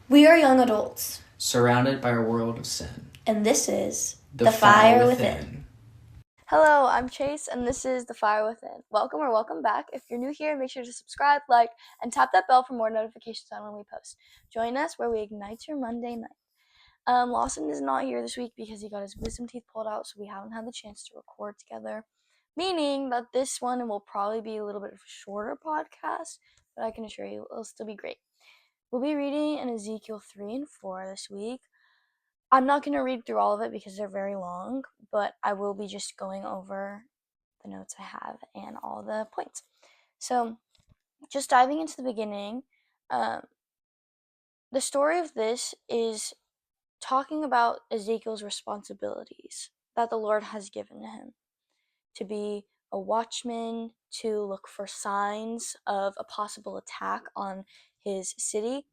We are young adults, surrounded by a world of sin. and this is The Fire Within. Hello, I'm Chase, and this is The Fire Within. Welcome or welcome back. If you're new here, make sure to subscribe, like, and tap that bell for more notifications on when we post. Join us where we ignite your Monday night. Lawson is not here this week because he got his wisdom teeth pulled out, so we haven't had the chance to record together. Meaning that this one will probably be a little bit of a shorter podcast, but I can assure you it'll still be great. We'll be reading in Ezekiel 3 and 4 this week. I'm not going to read through all of it because they're very long, but I will be just going over the notes I have and all the points. So, just diving into the beginning, the story of this is talking about Ezekiel's responsibilities that the Lord has given him to be a watchman, to look for signs of a possible attack on his city.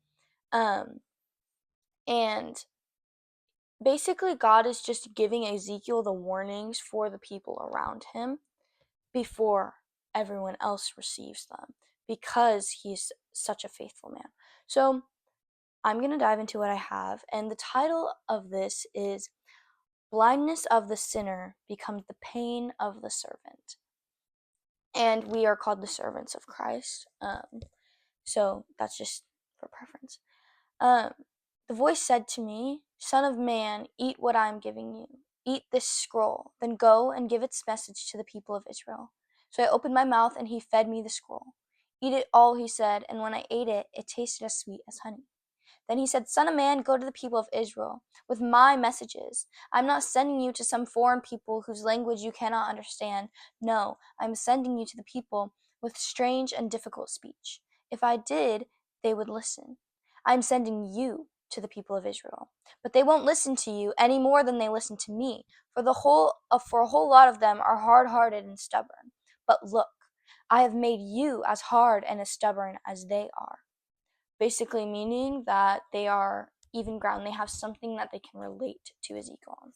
And basically, God is just giving Ezekiel the warnings for the people around him before everyone else receives them because he's such a faithful man. So, I'm going to dive into what I have, and the title of this is Blindness of the Sinner Becomes the Pain of the Servant. And we are called the servants of Christ. So, that's just for preference. The voice said to me, Son of man, eat what I am giving you. Eat this scroll, then go and give its message to the people of Israel. So I opened my mouth, and he fed me the scroll. Eat it all, he said, and when I ate it, it tasted as sweet as honey. Then he said, Son of man, go to the people of Israel with my messages. I'm not sending you to some foreign people whose language you cannot understand. No, I'm sending you to the people with strange and difficult speech. If I did, they would listen. I'm sending you to the people of Israel, but they won't listen to you any more than they listen to me, for a whole lot of them are hard-hearted and stubborn. But look, I have made you as hard and as stubborn as they are. Basically meaning that they are even ground. They have something that they can relate to Ezekiel on.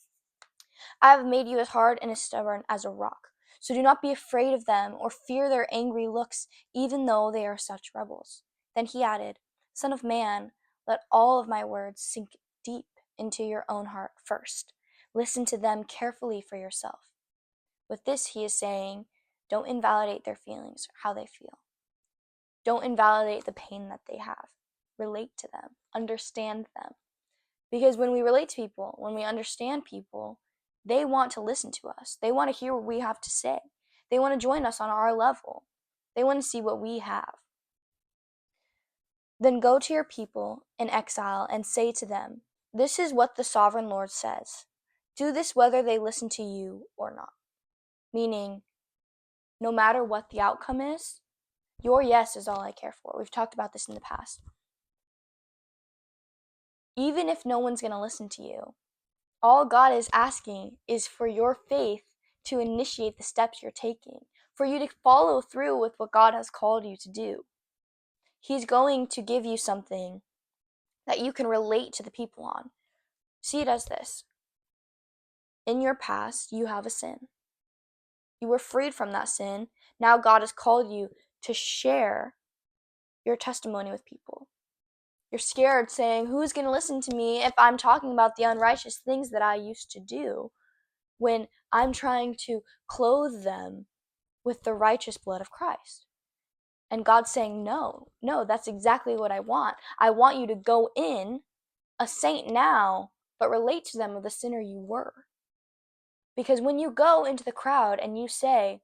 I have made you as hard and as stubborn as a rock. So do not be afraid of them or fear their angry looks, even though they are such rebels. Then he added, Son of man, let all of my words sink deep into your own heart first. Listen to them carefully for yourself. With this, he is saying, don't invalidate their feelings or how they feel. Don't invalidate the pain that they have. Relate to them. Understand them. Because when we relate to people, when we understand people, they want to listen to us. They want to hear what we have to say. They want to join us on our level. They want to see what we have. Then go to your people in exile and say to them, This is what the sovereign Lord says. Do this whether they listen to you or not. Meaning, no matter what the outcome is, your yes is all I care for. We've talked about this in the past. Even if no one's going to listen to you, all God is asking is for your faith to initiate the steps you're taking, for you to follow through with what God has called you to do. He's going to give you something that you can relate to the people on. See it as this. In your past, you have a sin. You were freed from that sin. Now God has called you to share your testimony with people. You're scared saying, who's going to listen to me if I'm talking about the unrighteous things that I used to do when I'm trying to clothe them with the righteous blood of Christ? And God's saying, no, that's exactly what I want. I want you to go in a saint now, but relate to them of the sinner you were. Because when you go into the crowd and you say,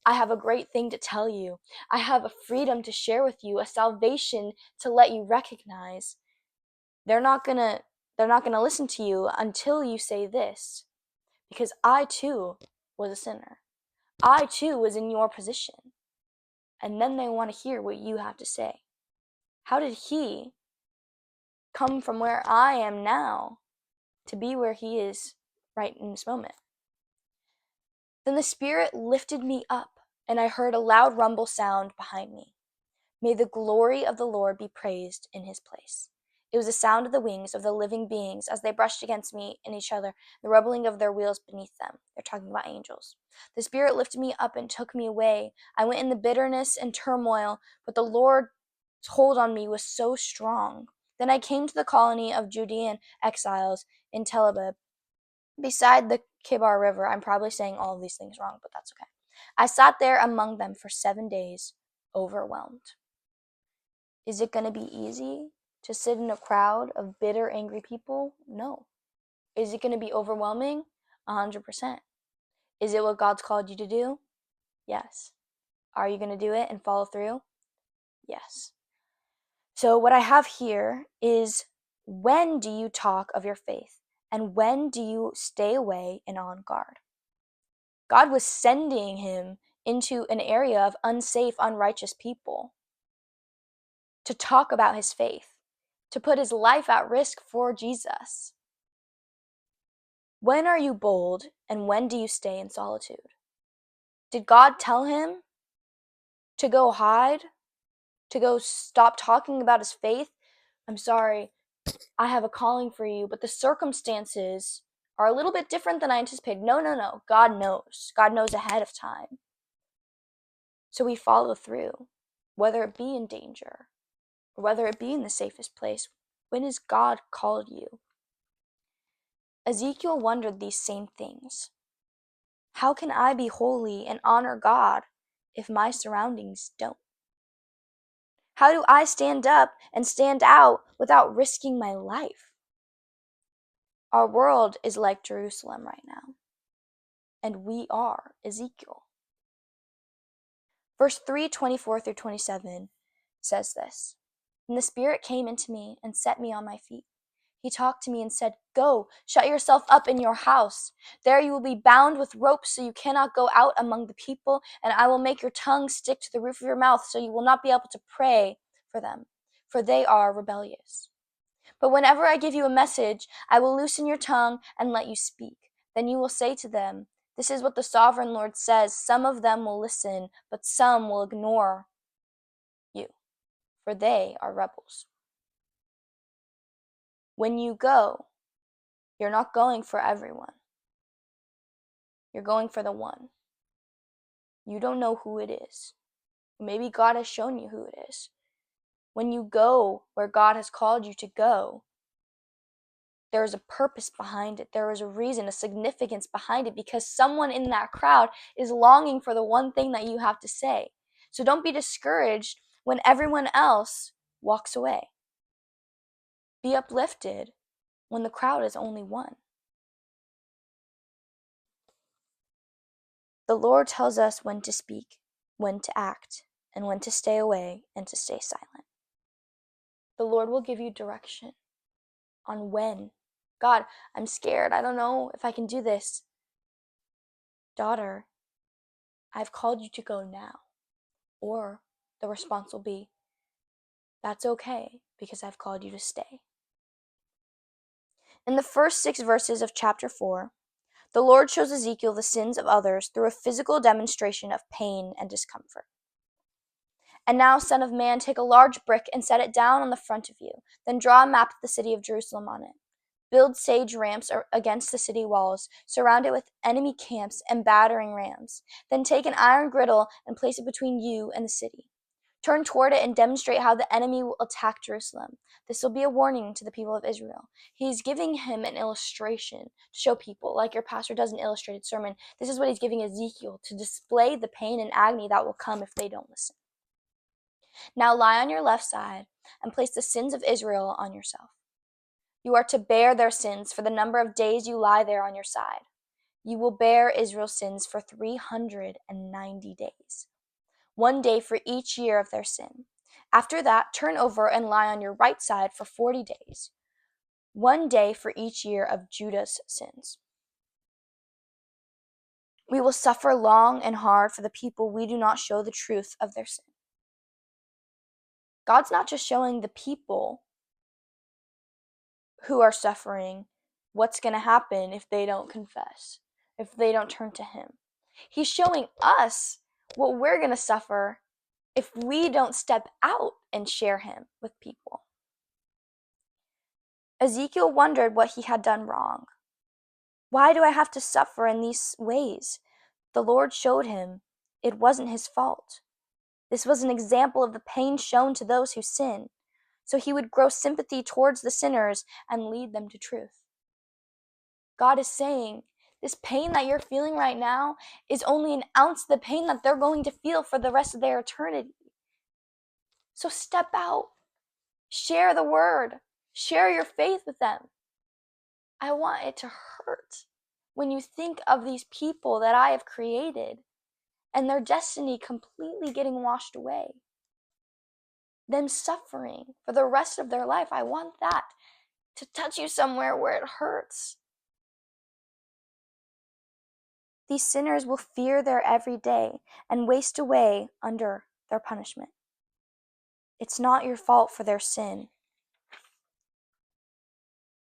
I have a great thing to tell you, I have a freedom to share with you, a salvation to let you recognize, they're not gonna listen to you until you say this. Because I too was a sinner. I too was in your position. And then they want to hear what you have to say. How did he come from where I am now to be where he is right in this moment? Then the Spirit lifted me up, and I heard a loud rumble sound behind me. May the glory of the Lord be praised in his place. It was the sound of the wings of the living beings as they brushed against me and each other, the rumbling of their wheels beneath them. They're talking about angels. The Spirit lifted me up and took me away. I went in the bitterness and turmoil, but the Lord's hold on me was so strong. Then I came to the colony of Judean exiles in Tel Aviv, beside the Kibar River. I'm probably saying all of these things wrong, but that's okay. I sat there among them for 7 days, overwhelmed. Is it going to be easy to sit in a crowd of bitter, angry people? No. Is it going to be overwhelming? 100%. Is it what God's called you to do? Yes. Are you going to do it and follow through? Yes. So, what I have here is, when do you talk of your faith? And when do you stay away and on guard? God was sending him into an area of unsafe, unrighteous people to talk about his faith, to put his life at risk for Jesus. When are you bold and when do you stay in solitude? Did God tell him to go hide, to go stop talking about his faith? I'm sorry, I have a calling for you, but the circumstances are a little bit different than I anticipated. No. God knows. God knows ahead of time. So we follow through, whether it be in danger or whether it be in the safest place. When has God called you? Ezekiel wondered these same things. How can I be holy and honor God if my surroundings don't? How do I stand up and stand out without risking my life? Our world is like Jerusalem right now, and we are Ezekiel. Verse 3:24 through 27 says this: And the Spirit came into me and set me on my feet. He talked to me and said, Go, shut yourself up in your house. There you will be bound with ropes so you cannot go out among the people, and I will make your tongue stick to the roof of your mouth so you will not be able to pray for them, for they are rebellious. But whenever I give you a message, I will loosen your tongue and let you speak. Then you will say to them, This is what the sovereign Lord says. Some of them will listen, but some will ignore you, for they are rebels. When you go, you're not going for everyone. You're going for the one. You don't know who it is. Maybe God has shown you who it is. When you go where God has called you to go, there is a purpose behind it. There is a reason, a significance behind it, because someone in that crowd is longing for the one thing that you have to say. So don't be discouraged when everyone else walks away. Be uplifted when the crowd is only one. The Lord tells us when to speak, when to act, and when to stay away and to stay silent. The Lord will give you direction on when. God, I'm scared. I don't know if I can do this. Daughter, I've called you to go now. Or the response will be, that's okay, because I've called you to stay. In the first 6 verses of chapter 4, the Lord shows Ezekiel the sins of others through a physical demonstration of pain and discomfort. And now, son of man, take a large brick and set it down on the front of you. Then draw a map of the city of Jerusalem on it. Build sage ramps against the city walls. Surround it with enemy camps and battering rams. Then take an iron griddle and place it between you and the city. Turn toward it and demonstrate how the enemy will attack Jerusalem. This will be a warning to the people of Israel. He's giving him an illustration to show people, like your pastor does an illustrated sermon. This is what he's giving Ezekiel to display the pain and agony that will come if they don't listen. Now lie on your left side and place the sins of Israel on yourself. You are to bear their sins for the number of days you lie there on your side. You will bear Israel's sins for 390 days, 1 day for each year of their sin. After that, turn over and lie on your right side for 40 days, 1 day for each year of Judah's sins. We will suffer long and hard for the people we do not show the truth of their sin. God's not just showing the people who are suffering what's going to happen if they don't confess, if they don't turn to him. He's showing us what we're going to suffer if we don't step out and share him with people. Ezekiel wondered what he had done wrong. Why do I have to suffer in these ways? The Lord showed him it wasn't his fault. This was an example of the pain shown to those who sin. so he would grow sympathy towards the sinners and lead them to truth. God is saying, this pain that you're feeling right now is only an ounce of the pain that they're going to feel for the rest of their eternity. So step out, share the word, share your faith with them. I want it to hurt when you think of these people that I have created and their destiny completely getting washed away. Them suffering for the rest of their life. I want that to touch you somewhere where it hurts. These sinners will fear their every day and waste away under their punishment. It's not your fault for their sin.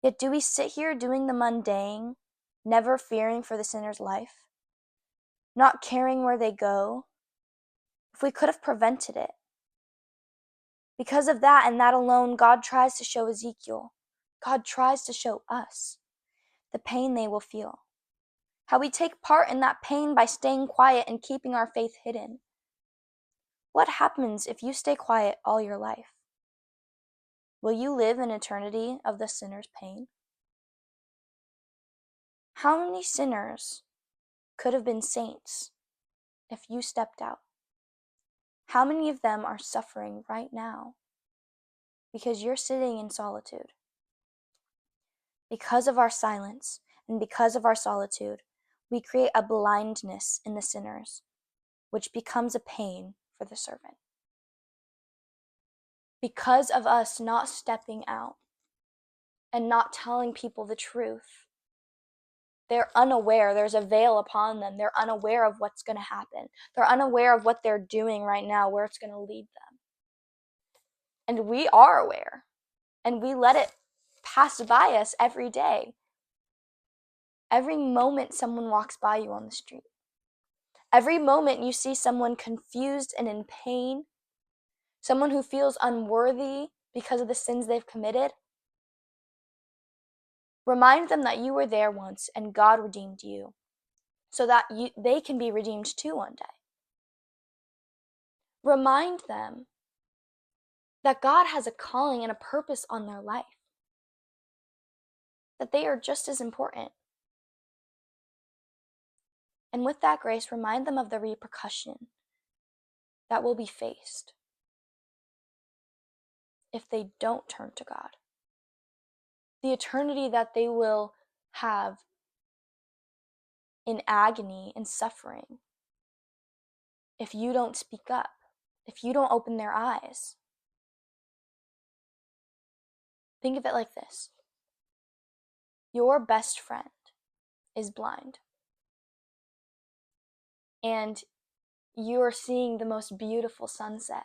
Yet do we sit here doing the mundane, never fearing for the sinner's life, not caring where they go, if we could have prevented it? Because of that and that alone, God tries to show Ezekiel, God tries to show us the pain they will feel. How we take part in that pain by staying quiet and keeping our faith hidden. What happens if you stay quiet all your life? Will you live an eternity of the sinner's pain? How many sinners could have been saints if you stepped out? How many of them are suffering right now because you're sitting in solitude? Because of our silence and because of our solitude, we create a blindness in the sinners, which becomes a pain for the servant. Because of us not stepping out and not telling people the truth, they're unaware. There's a veil upon them. They're unaware of what's going to happen. They're unaware of what they're doing right now, where it's going to lead them. And we are aware, and we let it pass by us every day. Every moment someone walks by you on the street, every moment you see someone confused and in pain, someone who feels unworthy because of the sins they've committed, remind them that you were there once and God redeemed you so that they can be redeemed too one day. Remind them that God has a calling and a purpose on their life, that they are just as important. And with that grace, remind them of the repercussion that will be faced if they don't turn to God. The eternity that they will have in agony and suffering if you don't speak up, if you don't open their eyes. Think of it like this. Your best friend is blind, and you are seeing the most beautiful sunset.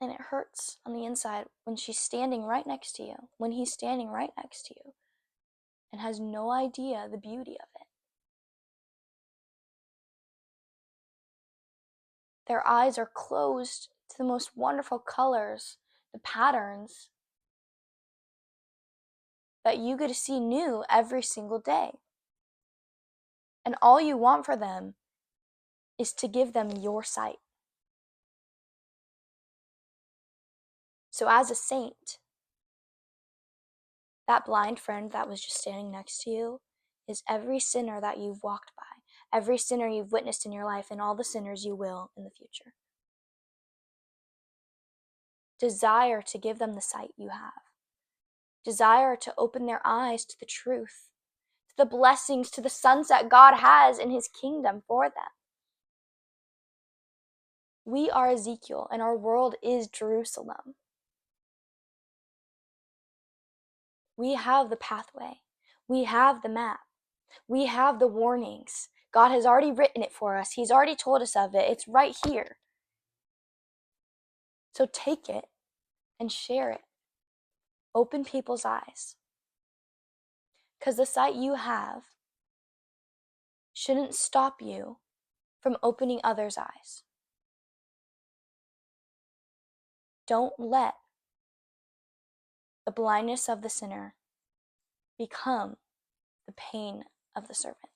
And it hurts on the inside when she's standing right next to you, when he's standing right next to you, and has no idea the beauty of it. Their eyes are closed to the most wonderful colors, the patterns that you get to see new every single day. And all you want for them is to give them your sight. So as a saint, that blind friend that was just standing next to you is every sinner that you've walked by, every sinner you've witnessed in your life, and all the sinners you will in the future. Desire to give them the sight you have. Desire to open their eyes to the truth, to the blessings, to the sunset God has in his kingdom for them. We are Ezekiel, and our world is Jerusalem. We have the pathway. We have the map. We have the warnings. God has already written it for us. He's already told us of it. It's right here. So take it and share it. Open people's eyes. Because the sight you have shouldn't stop you from opening others' eyes. Don't let the blindness of the sinner become the pain of the servant.